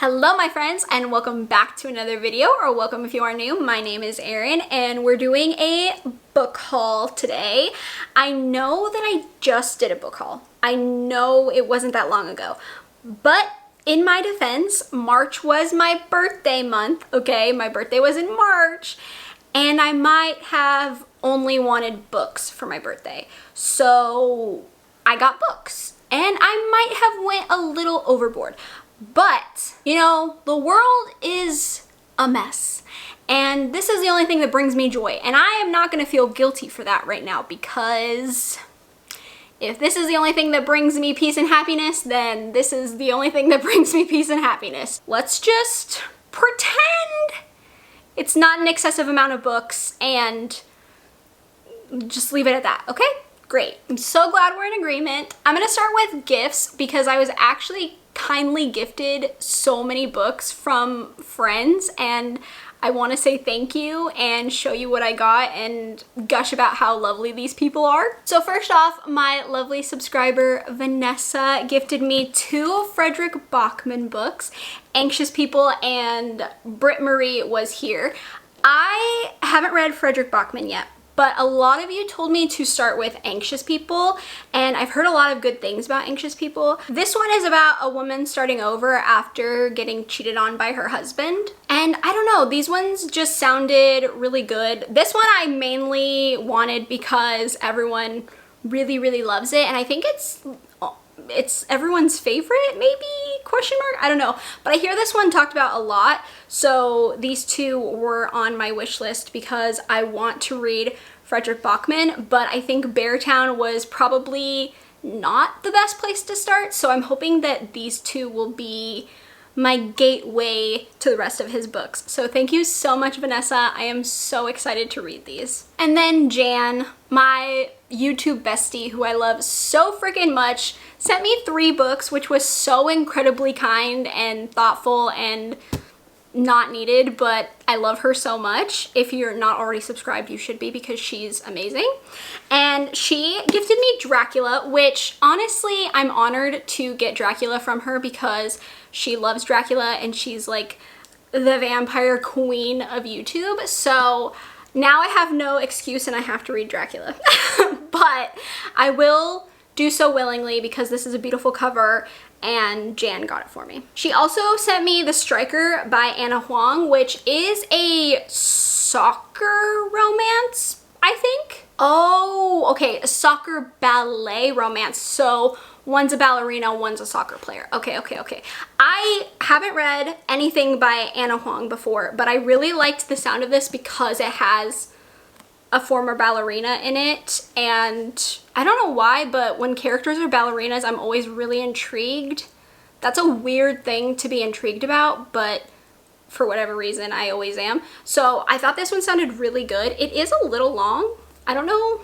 Hello my friends, and welcome back to another video, or welcome if you are new. My name is Erin and we're doing a book haul today. I know that I just did a book haul. I know it wasn't that long ago, but in my defense, March was my birthday month, okay? My birthday was in March and I might have only wanted books for my birthday. So I got books and I might have went a little overboard. But, you know, the world is a mess. And this is the only thing that brings me joy. And I am not going to feel guilty for that right now, because if this is the only thing that brings me peace and happiness, then this is the only thing that brings me peace and happiness. Let's just pretend it's not an excessive amount of books and just leave it at that, okay? Great. I'm so glad we're in agreement. I'm going to start with gifts because I was actually kindly gifted so many books from friends, and I want to say thank you and show you what I got and gush about how lovely these people are. So first off, my lovely subscriber Vanessa gifted me 2 Frederick Bachman books, Anxious People and Britt Marie Was Here. I haven't read Frederick Bachman yet, but a lot of you told me to start with Anxious People, and I've heard a lot of good things about Anxious People. This one is about a woman starting over after getting cheated on by her husband. And I don't know, these ones just sounded really good. This one I mainly wanted because everyone really loves it, and I think it's everyone's favorite, maybe, question mark, I don't know. But I hear this one talked about a lot, so these 2 were on my wish list because I want to read Frederick Bachman, but I think Beartown was probably not the best place to start, so I'm hoping that these 2 will be my gateway to the rest of his books. So thank you so much, Vanessa. I am so excited to read these. And then Jan, my YouTube bestie who I love so freaking much, sent me 3 books, which was so incredibly kind and thoughtful and not needed, but I love her so much. If you're not already subscribed, you should be, because she's amazing. And she gifted me Dracula, which honestly, I'm honored to get Dracula from her because she loves Dracula and she's like the vampire queen of YouTube. So now I have no excuse and I have to read Dracula. But I will do so willingly because this is a beautiful cover and Jan got it for me. She also sent me The Striker by Anna Huang, which is a soccer romance, I think. Oh, okay, a soccer ballet romance. So one's a ballerina, one's a soccer player. Okay. I haven't read anything by Anna Huang before, but I really liked the sound of this because it has a former ballerina in it, and I don't know why, but when characters are ballerinas, I'm always really intrigued. That's a weird thing to be intrigued about, but for whatever reason, I always am. So I thought this one sounded really good. It is a little long. I don't know.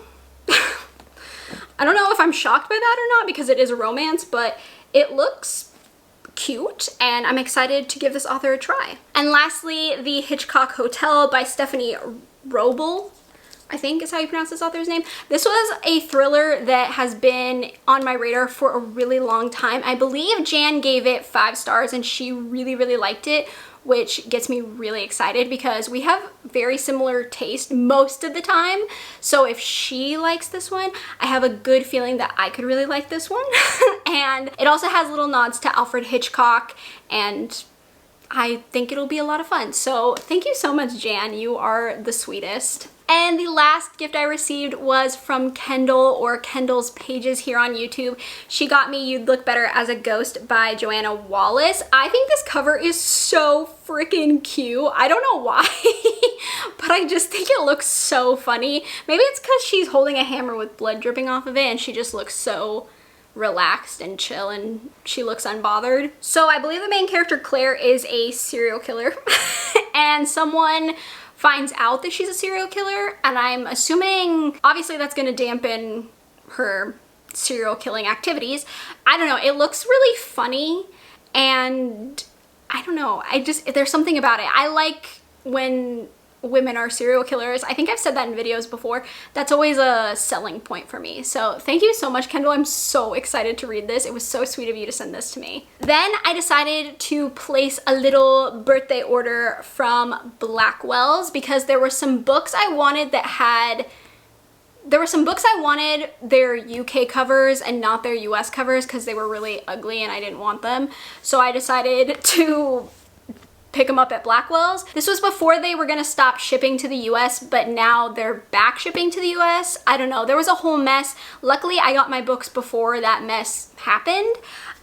I don't know if I'm shocked by that or not because it is a romance, but it looks cute and I'm excited to give this author a try. And lastly, The Hitchcock Hotel by Stephanie Roble, I think is how you pronounce this author's name. This was a thriller that has been on my radar for a really long time. I believe Jan gave it 5 stars and she really liked it, which gets me really excited because we have very similar taste most of the time. So if she likes this one, I have a good feeling that I could really like this one. And it also has little nods to Alfred Hitchcock, and I think it'll be a lot of fun. So thank you so much, Jan. You are the sweetest. And the last gift I received was from Kendall, or Kendall's Pages here on YouTube. She got me You'd Look Better as a Ghost by Joanna Wallace. I think this cover is so freaking cute. I don't know why, but I just think it looks so funny. Maybe it's because she's holding a hammer with blood dripping off of it and she just looks so relaxed and chill and she looks unbothered. So I believe the main character, Claire, is a serial killer and someone finds out that she's a serial killer, and I'm assuming obviously that's going to dampen her serial killing activities. I don't know, it looks really funny, and I don't know, there's something about it. I like when women are serial killers. I think I've said that in videos before. That's always a selling point for me. So thank you so much, Kendall. I'm so excited to read this. It was so sweet of you to send this to me. Then I decided to place a little birthday order from Blackwells because there were some books I wanted that had their UK covers and not their US covers because they were really ugly and I didn't want them. So I decided to pick them up at Blackwells. This was before they were gonna stop shipping to the US, but now they're back shipping to the US. I don't know, there was a whole mess. Luckily, I got my books before that mess happened.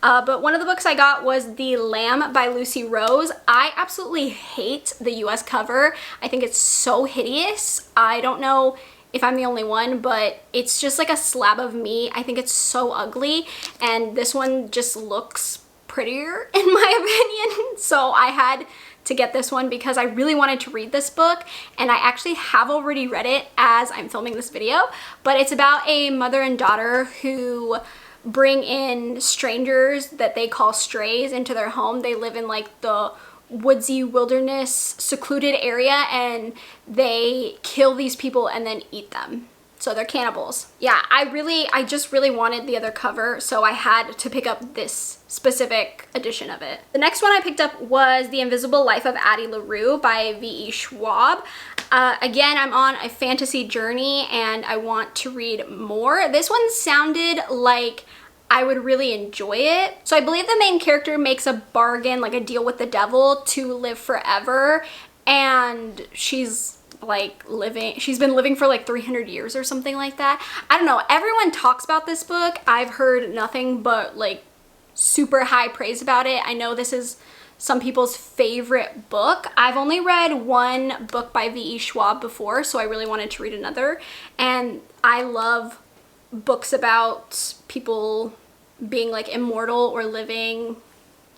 But one of the books I got was The Lamb by Lucy Rose. I absolutely hate the US cover. I think it's so hideous. I don't know if I'm the only one, but it's just like a slab of meat. I think it's so ugly, and this one just looks prettier in my opinion. So I had to get this one because I really wanted to read this book, and I actually have already read it as I'm filming this video, but it's about a mother and daughter who bring in strangers that they call strays into their home. They live in like the woodsy wilderness secluded area, and they kill these people and then eat them. So they're cannibals. Yeah, I just really wanted the other cover, so I had to pick up this specific edition of it. The next one I picked up was The Invisible Life of Addie LaRue by V.E. Schwab. Again, I'm on a fantasy journey and I want to read more. This one sounded like I would really enjoy it. So I believe the main character makes a bargain, like a deal with the devil, to live forever, and she's been living for like 300 years or something like that. I don't know, everyone talks about this book. I've heard nothing but like super high praise about it. I know this is some people's favorite book. I've only read one book by V.E. Schwab before, so I really wanted to read another, and I love books about people being like immortal or living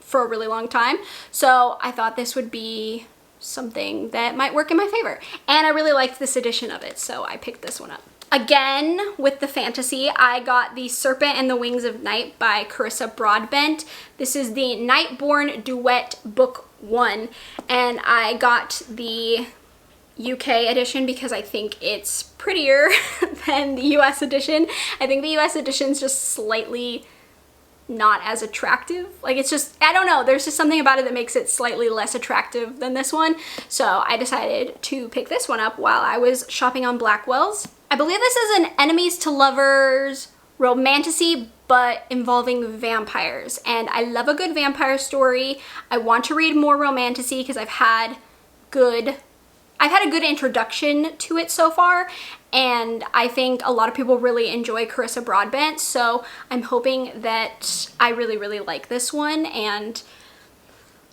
for a really long time, so I thought this would be something that might work in my favor, and I really liked this edition of it, so I picked this one up. Again, with the fantasy, I got The Serpent and the Wings of Night by Carissa Broadbent. This is the Nightborn Duet Book 1, and I got the UK edition because I think it's prettier than the US edition. I think the US edition is just slightly not as attractive. Like, it's just, I don't know, there's just something about it that makes it slightly less attractive than this one. So I decided to pick this one up while I was shopping on Blackwells. I believe this is an enemies to lovers romantasy, but involving vampires. And I love a good vampire story. I want to read more romantasy because I've had a good introduction to it so far, and I think a lot of people really enjoy Carissa Broadbent, so I'm hoping that I really like this one, and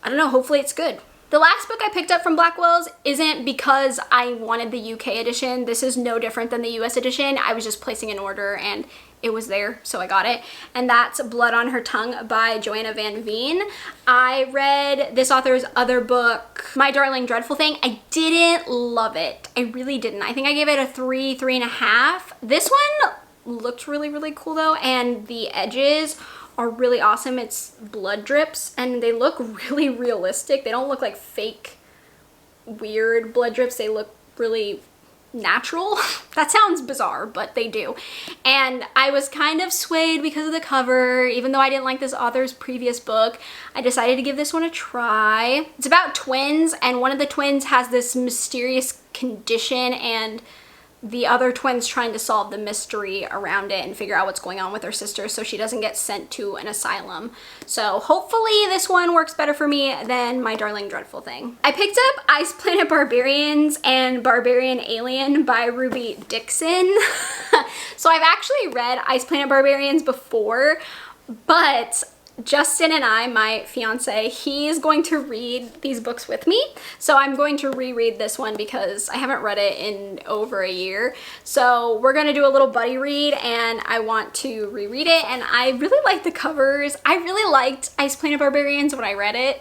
I don't know, hopefully it's good. The last book I picked up from Blackwells isn't because I wanted the UK edition. This is no different than the US edition. I was just placing an order and it was there, so I got it. And that's Blood on Her Tongue by Joanna Van Veen. I read this author's other book, My Darling Dreadful Thing. I didn't love it. I really didn't. I think I gave it a 3.5. This one looked really cool though, and the edges are really awesome. It's blood drips and they look really realistic. They don't look like fake weird blood drips. They look really natural. That sounds bizarre, but they do. And I was kind of swayed because of the cover. Even though I didn't like this author's previous book, I decided to give this one a try. It's about twins, and one of the twins has this mysterious condition, and the other twin's trying to solve the mystery around it and figure out what's going on with her sister so she doesn't get sent to an asylum. So hopefully this one works better for me than My Darling Dreadful Thing. I picked up Ice Planet Barbarians and Barbarian Alien by Ruby Dixon. So I've actually read Ice Planet Barbarians before, but Justin and I, my fiance, he's going to read these books with me. So I'm going to reread this one because I haven't read it in over a year. So we're going to do a little buddy read, and I want to reread it. And I really like the covers. I really liked Ice Planet Barbarians when I read it.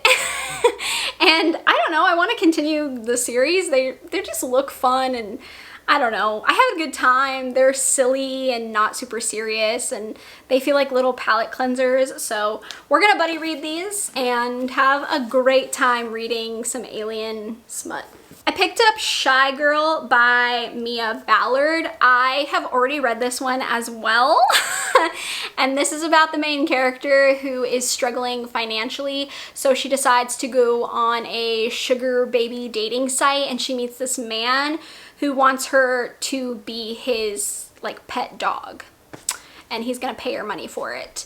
And I don't know, I want to continue the series. They just look fun, and I don't know, I have a good time. They're silly and not super serious, and they feel like little palate cleansers. So we're gonna buddy read these and have a great time reading some alien smut. I picked up Shy Girl by Mia Ballard. I have already read this one as well. And this is about the main character who is struggling financially. So she decides to go on a sugar baby dating site, and she meets this man who wants her to be his like pet dog. And he's gonna pay her money for it.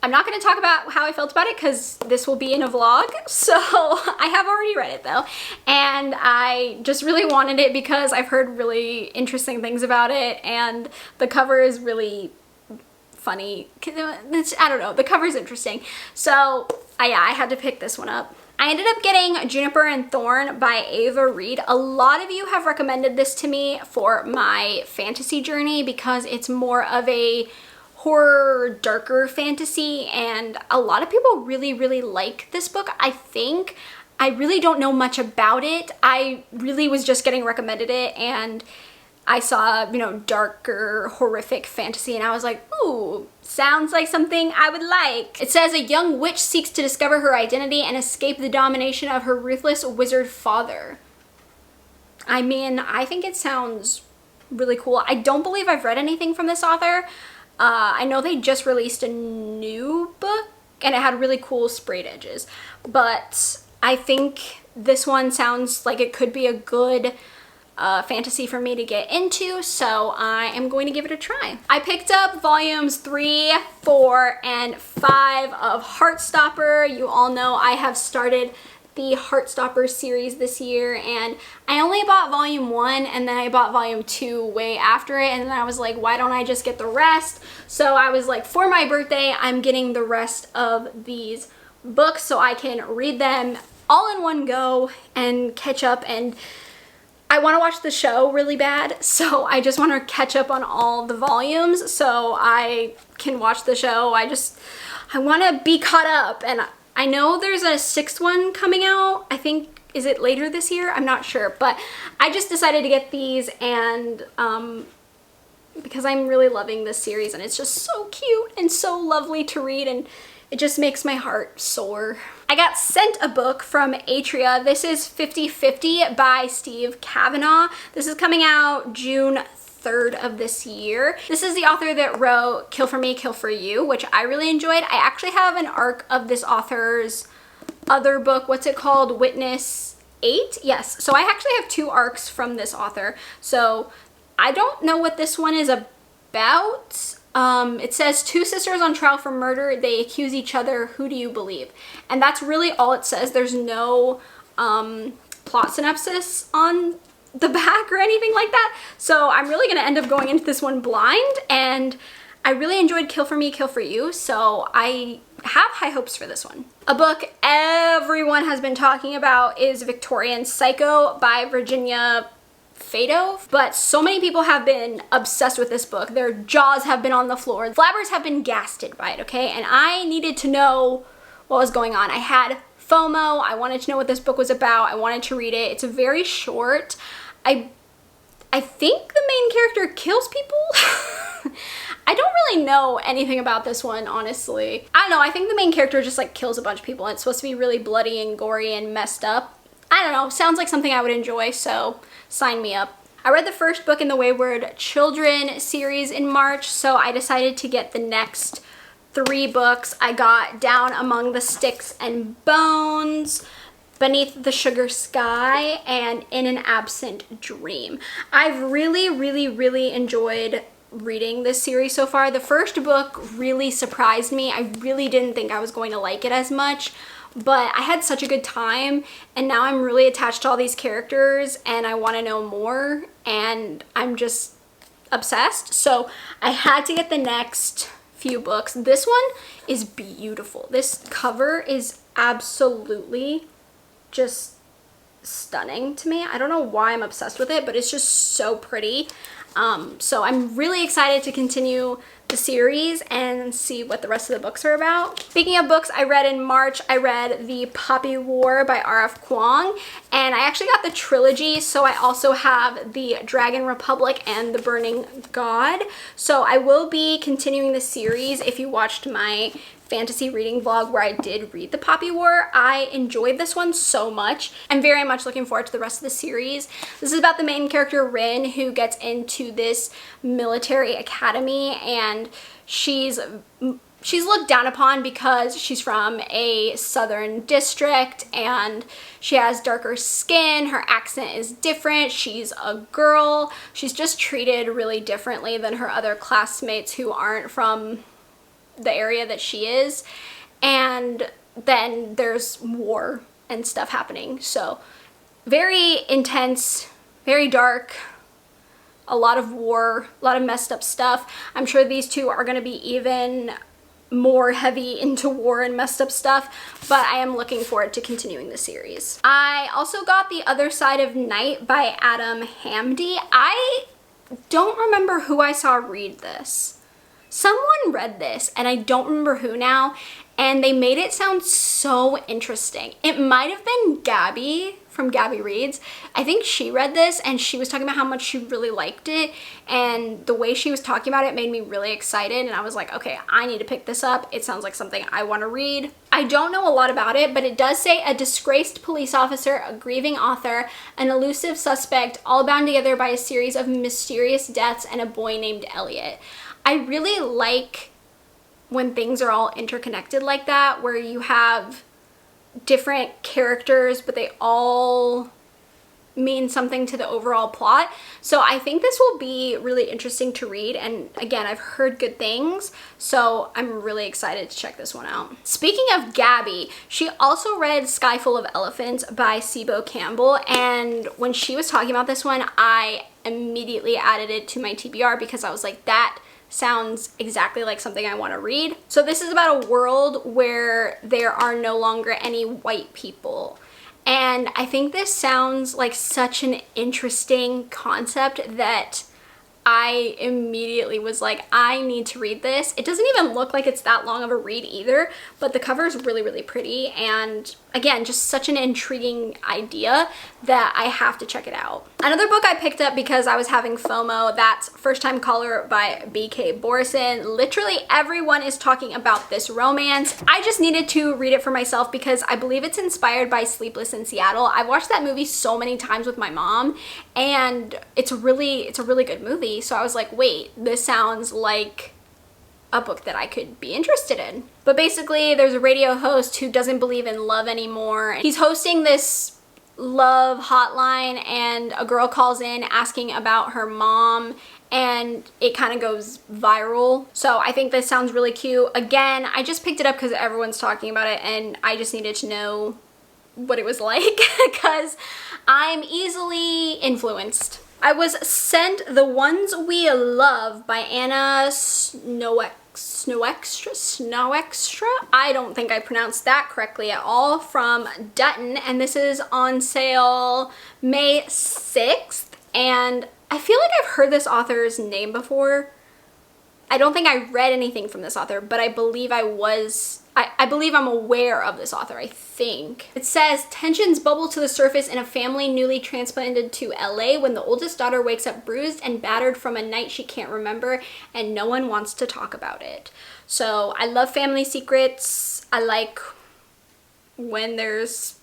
I'm not going to talk about how I felt about it because this will be in a vlog. So I have already read it though. And I just really wanted it because I've heard really interesting things about it. And the cover is really funny. I don't know. The cover is interesting. So yeah, I had to pick this one up. I ended up getting Juniper and Thorn by Ava Reed. A lot of you have recommended this to me for my fantasy journey because it's more of a horror, darker fantasy, and a lot of people really like this book. I really don't know much about it. I really was just getting recommended it, and I saw, you know, darker, horrific fantasy, and I was like, ooh, sounds like something I would like. It says a young witch seeks to discover her identity and escape the domination of her ruthless wizard father. I mean, I think it sounds really cool. I don't believe I've read anything from this author. I know they just released a new book and it had really cool sprayed edges, but I think this one sounds like it could be a good fantasy for me to get into, so I am going to give it a try. I picked up volumes 3, 4, and 5 of Heartstopper. You all know I have started the Heartstopper series this year, and I only bought volume 1 and then I bought volume 2 way after it, and then I was like, why don't I just get the rest? So I was like, for my birthday, I'm getting the rest of these books so I can read them all in one go and catch up. And I want to watch the show really bad, so I just want to catch up on all the volumes so I can watch the show. I want to be caught up, and I know there's a 6th one coming out. I think, is it later this year? I'm not sure, but I just decided to get these, and because I'm really loving this series, and it's just so cute and so lovely to read, and it just makes my heart soar. I got sent a book from Atria. This is 50/50 by Steve Kavanaugh. This is coming out June 3rd of this year. This is the author that wrote Kill for Me, Kill for You, which I really enjoyed. I actually have an arc of this author's other book. What's it called? Witness 8? Yes. So I actually have 2 arcs from this author. So I don't know what this one is about. It says 2 sisters on trial for murder. They accuse each other. Who do you believe? And that's really all it says. There's no plot synopsis on the back or anything like that. So I'm really going to end up going into this one blind, and I really enjoyed Kill for Me, Kill for You, so I have high hopes for this one. A book everyone has been talking about is Victorian Psycho by Virginia Fado, but so many people have been obsessed with this book. Their jaws have been on the floor. Flabbers have been gasted by it, okay? And I needed to know what was going on. I had FOMO. I wanted to know what this book was about. I wanted to read it. It's very short. I think the main character kills people. I don't really know anything about this one, honestly. I don't know. I think the main character just like kills a bunch of people, and it's supposed to be really bloody and gory and messed up. I don't know. Sounds like something I would enjoy, so sign me up. I read the first book in the Wayward Children series in March, so I decided to get the next 3 books. I got Down Among the Sticks and Bones, Beneath the Sugar Sky, and In an Absent Dream. I've really enjoyed reading this series so far. The first book really surprised me. I really didn't think I was going to like it as much, but I had such a good time, and now I'm really attached to all these characters and I want to know more, and I'm just obsessed. So I had to get the next few books. This one is beautiful. This cover is absolutely just stunning to me. I don't know why I'm obsessed with it, but it's just so pretty. So I'm really excited to continue the series and see what the rest of the books are about. Speaking of books I read in March, I read The Poppy War by R.F. Kuang, and I actually got the trilogy, so I also have The Dragon Republic and The Burning God. So I will be continuing the series. If you watched my fantasy reading vlog where I did read The Poppy War. I enjoyed this one so much. I'm very much looking forward to the rest of the series. This is about the main character, Rin, who gets into this military academy, and she's looked down upon because she's from a southern district and she has darker skin, her accent is different, she's a girl, she's just treated really differently than her other classmates who aren't from the area that she is. And then there's war and stuff happening. So very intense, very dark, a lot of war, a lot of messed up stuff. I'm sure these two are going to be even more heavy into war and messed up stuff, but I am looking forward to continuing the series. I also got The Other Side of Night by Adam Hamdy. I don't remember who I saw read this. Someone read this and I don't remember who now, and they made it sound so interesting. It might have been Gabby from Gabby Reads. I think she read this and she was talking about how much she really liked it, and the way she was talking about it made me really excited, and I was like, okay, I need to pick this up. It sounds like something I want to read. I don't know a lot about it, but it does say a disgraced police officer, a grieving author, an elusive suspect, all bound together by a series of mysterious deaths, and a boy named Elliot. I really like when things are all interconnected like that, where you have different characters but they all mean something to the overall plot. So I think this will be really interesting to read, and again, I've heard good things, so I'm really excited to check this one out. Speaking of Gabby, she also read Sky Full of Elephants by Sibo Campbell, and when she was talking about this one, I immediately added it to my TBR because I was like, that sounds exactly like something I want to read. So this is about a world where there are no longer any white people. And I think this sounds like such an interesting concept that I immediately was like, I need to read this. It doesn't even look like it's that long of a read either, but the cover is really, really pretty. And again, just such an intriguing idea that I have to check it out. Another book I picked up because I was having FOMO, that's First Time Caller by B.K. Borison. Literally everyone is talking about this romance. I just needed to read it for myself because I believe it's inspired by Sleepless in Seattle. I've watched that movie so many times with my mom, and it's a really good movie. So I was like, wait, this sounds like a book that I could be interested in. But basically, there's a radio host who doesn't believe in love anymore. He's hosting this love hotline, and a girl calls in asking about her mom, and it kind of goes viral. So I think this sounds really cute. Again, I just picked it up because everyone's talking about it, and I just needed to know what it was like because I'm easily influenced. I was sent The Ones We Love by Anna Snowextra. I don't think I pronounced that correctly at all, from Dutton, and this is on sale May 6th, and I feel like I've heard this author's name before. I don't think I read anything from this author, but I believe I believe I'm aware of this author, I think. It says, tensions bubble to the surface in a family newly transplanted to LA when the oldest daughter wakes up bruised and battered from a night she can't remember, and no one wants to talk about it. So I love family secrets. I like when there's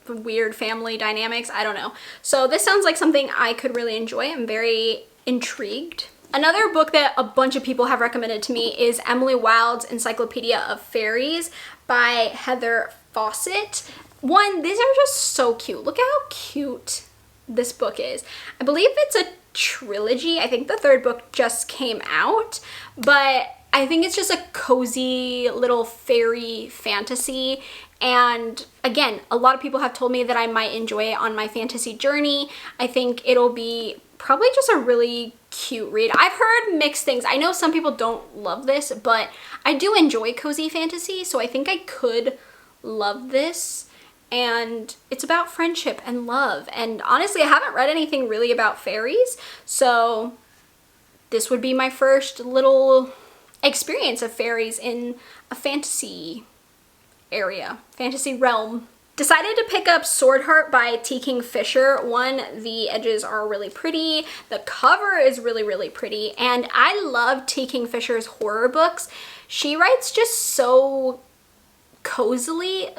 weird family dynamics. I don't know. So this sounds like something I could really enjoy. I'm very intrigued. Another book that a bunch of people have recommended to me is Emily Wilde's Encyclopedia of Fairies by Heather Fawcett. One, these are just so cute. Look at how cute this book is. I believe it's a trilogy. I think the third book just came out, but I think it's just a cozy little fairy fantasy. And again, a lot of people have told me that I might enjoy it on my fantasy journey. I think it'll be probably just a really cute read. I've heard mixed things. I know some people don't love this, but I do enjoy cozy fantasy, so I think I could love this. And it's about friendship and love. And honestly, I haven't read anything really about fairies, so this would be my first little experience of fairies in a fantasy area, fantasy realm. Decided to pick up Sword Heart by T. King Fisher. One, the edges are really pretty, the cover is really, really pretty, and I love T. King Fisher's horror books. She writes just so cozily.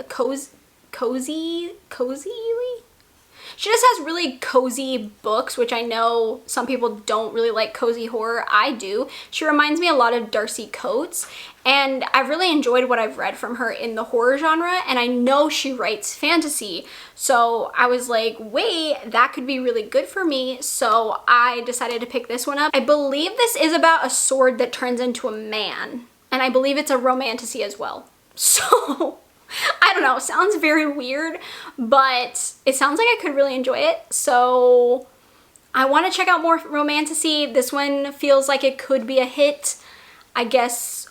She just has really cozy books, which I know some people don't really like cozy horror. I do. She reminds me a lot of Darcy Coates, and I've really enjoyed what I've read from her in the horror genre, and I know she writes fantasy. So I was like, wait, that could be really good for me. So I decided to pick this one up. I believe this is about a sword that turns into a man, and I believe it's a romantasy as well. So I don't know, sounds very weird, but it sounds like I could really enjoy it. So I want to check out more romantasy. This one feels like it could be a hit. I guess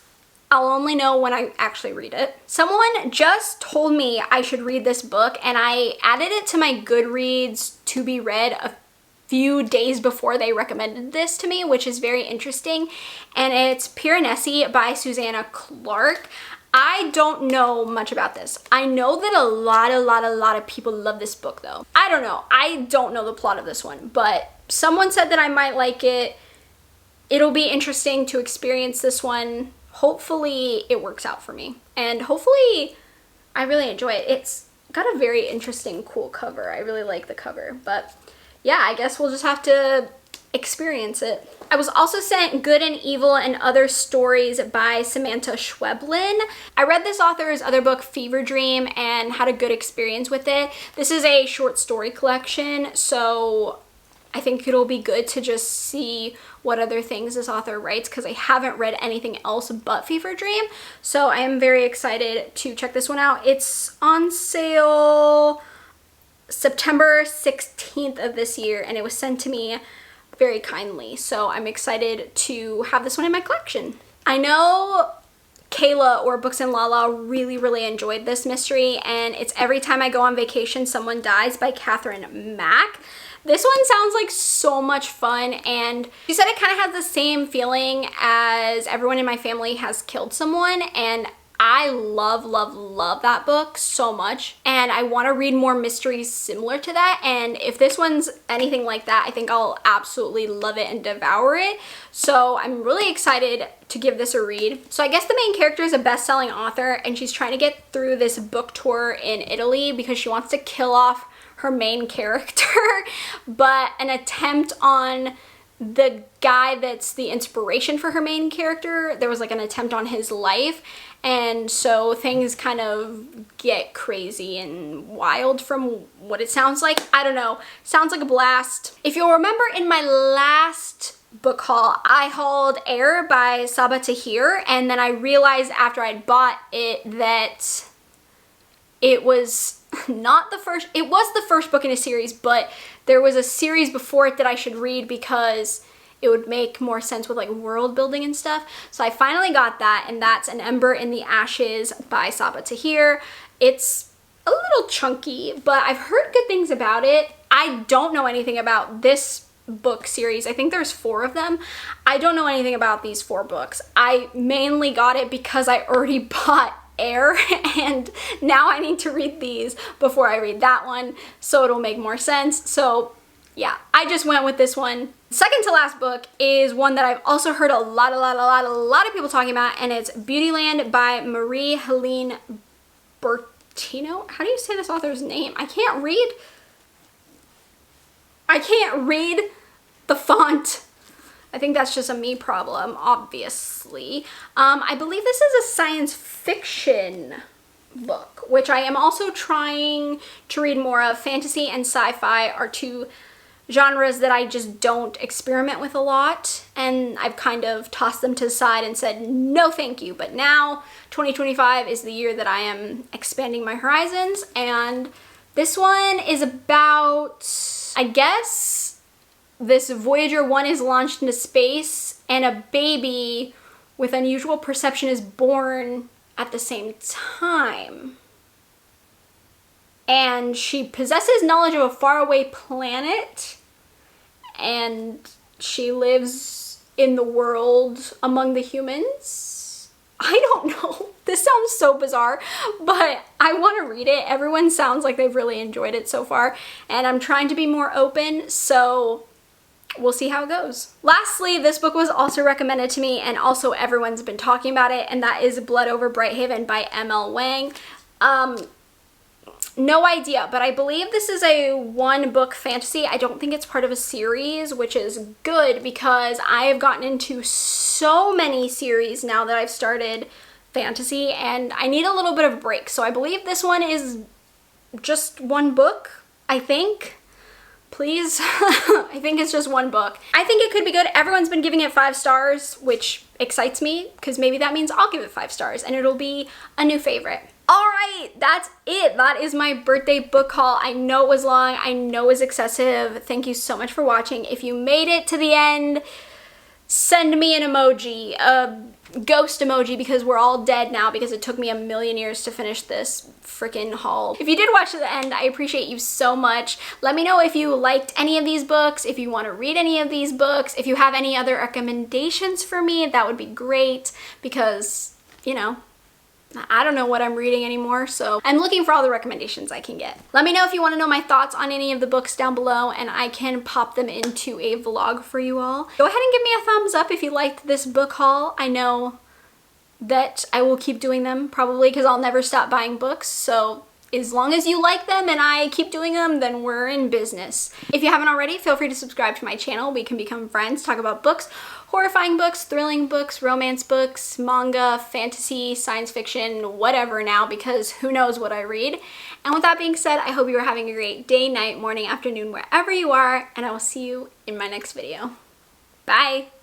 I'll only know when I actually read it. Someone just told me I should read this book, and I added it to my Goodreads to be read a few days before they recommended this to me, which is very interesting. And it's Piranesi by Susanna Clark. I don't know much about this. I know that a lot of people love this book though. I don't know. I don't know the plot of this one, but someone said that I might like it. It'll be interesting to experience this one. Hopefully it works out for me, and hopefully I really enjoy it. It's got a very interesting, cool cover. I really like the cover, but yeah, I guess we'll just have to experience it. I was also sent Good and Evil and Other Stories by Samantha Schweblin. I read this author's other book, Fever Dream, and had a good experience with it. This is a short story collection, so I think it'll be good to just see what other things this author writes, because I haven't read anything else but Fever Dream. So I am very excited to check this one out. It's on sale September 16th of this year, and it was sent to me very kindly, so I'm excited to have this one in my collection. I know Kayla or Books and Lala really enjoyed this mystery, and it's Every Time I Go on Vacation Someone Dies by Catherine Mack. This one sounds like so much fun, and she said it kind of has the same feeling as Everyone in My Family Has Killed Someone, and I love that book so much, and I want to read more mysteries similar to that, and if this one's anything like that, I think I'll absolutely love it and devour it. So I'm really excited to give this a read. So I guess the main character is a best-selling author, and she's trying to get through this book tour in Italy because she wants to kill off her main character, but an attempt on the guy that's the inspiration for her main character, there was like an attempt on his life, and so things kind of get crazy and wild from what it sounds like. I don't know, sounds like a blast. If you'll remember, in my last book haul, I hauled Air by Sabaa Tahir, and then I realized after I'd bought it that it was not the first, it was the first book in a series, but there was a series before it that I should read because it would make more sense with like world building and stuff. So I finally got that, and that's An Ember in the Ashes by Sabaa Tahir. It's a little chunky, but I've heard good things about it. I don't know anything about this book series. I think there's 4 of them. I don't know anything about these 4 books. I mainly got it because I already bought Air, and now I need to read these before I read that one, so it'll make more sense. So yeah, I just went with this one. Second to last book is one that I've also heard a lot of people talking about, and it's Beautyland by Marie-Helene Bertino. How do you say this author's name? I can't read the font. I think that's just a me problem, obviously. I believe this is a science fiction book, which I am also trying to read more of. Fantasy and sci-fi are 2 genres that I just don't experiment with a lot, and I've kind of tossed them to the side and said no thank you. But now 2025 is the year that I am expanding my horizons, and this one is about, I guess, this Voyager 1 is launched into space, and a baby with unusual perception is born at the same time. And she possesses knowledge of a faraway planet, and she lives in the world among the humans. I don't know. This sounds so bizarre, but I want to read it. Everyone sounds like they've really enjoyed it so far, and I'm trying to be more open, so we'll see how it goes. Lastly, this book was also recommended to me, and also everyone's been talking about it, and that is Blood Over Brighthaven by M.L. Wang. No idea, but I believe this is a one-book fantasy. I don't think it's part of a series, which is good because I have gotten into so many series now that I've started fantasy, and I need a little bit of a break. So I believe this one is just one book, I think. Please. I think it's just one book. I think it could be good. Everyone's been giving it 5 stars, which excites me because maybe that means I'll give it 5 stars and it'll be a new favorite. All right, that's it. That is my birthday book haul. I know it was long. I know it was excessive. Thank you so much for watching. If you made it to the end, send me an emoji, a ghost emoji, because we're all dead now because it took me 1,000,000 years to finish this freaking haul. If you did watch to the end, I appreciate you so much. Let me know if you liked any of these books, if you want to read any of these books, if you have any other recommendations for me, that would be great because, you know, I don't know what I'm reading anymore, so I'm looking for all the recommendations I can get. Let me know if you want to know my thoughts on any of the books down below, and I can pop them into a vlog for you all. Go ahead and give me a thumbs up if you liked this book haul. I know that I will keep doing them probably because I'll never stop buying books, so as long as you like them and I keep doing them, then we're in business. If you haven't already, feel free to subscribe to my channel. We can become friends, talk about books, horrifying books, thrilling books, romance books, manga, fantasy, science fiction, whatever now, because who knows what I read. And with that being said, I hope you are having a great day, night, morning, afternoon, wherever you are, and I will see you in my next video. Bye!